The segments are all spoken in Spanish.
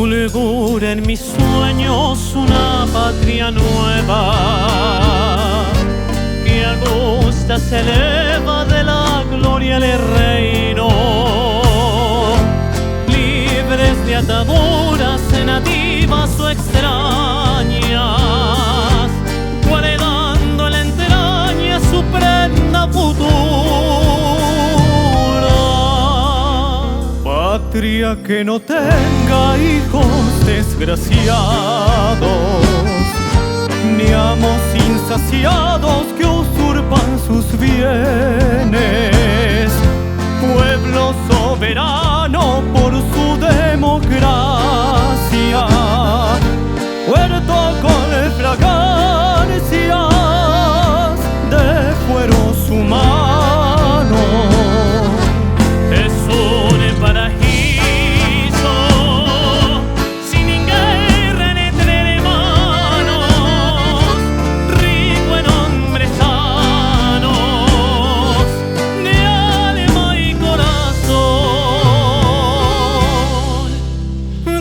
fulgura en mis sueños una patria nueva que angusta se eleva de la gloria al reino, libres de ataduras nativas o extrañas, guardando en la entraña su prenda futura. Patria que no tenga hijos desgraciados, ni amos insaciados que usurpan sus bienes. Pueblo soberano por su democracia, huerto con fragancias de fueros humanos. Es un paraíso sin guerra entre hermanos, rico en hombres sanos de alma y corazón,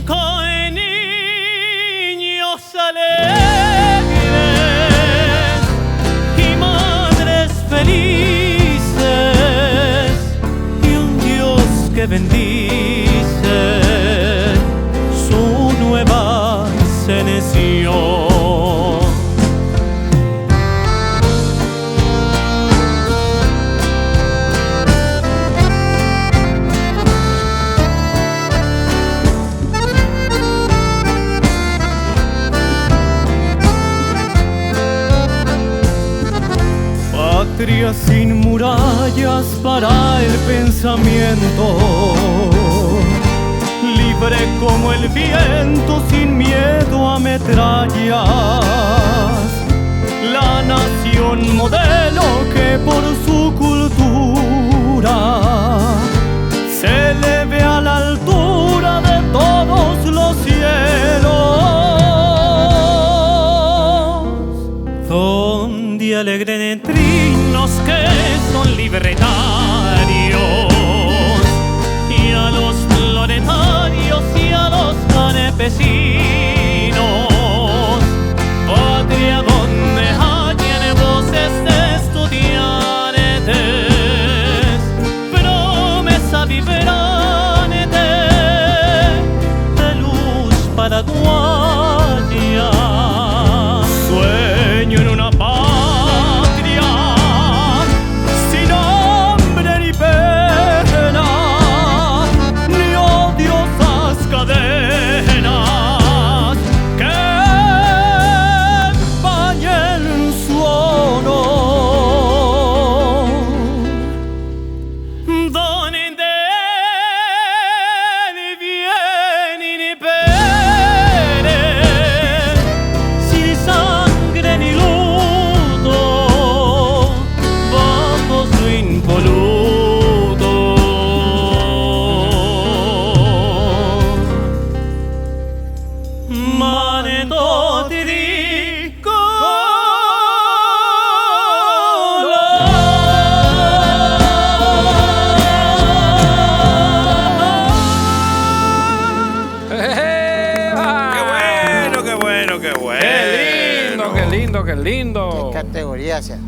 con niños alegres y madres felices y un Dios que bendice su nueva seneción. Patria sin murallas para el pensamiento, libre como el viento, sin miedo a metrallas. La nación modelo que por su cultura se eleve a la altura de todos los cielos, donde alegren trinos que son libertarios, y a los proletarios y a los campesinos. Patria donde hayan voces de estudiantes, promesa vibrante de luz paraguaya. Sueño en una patria sin hambre ni pena, ni odiosas cadenas que empañen su honor, donde ni bien ni pere, sin sangre ni luto, bajo su impoluto manto ¡Qué bueno, qué bueno, qué bueno! ¡Qué lindo, qué lindo, qué lindo! ¿Qué categoría sea?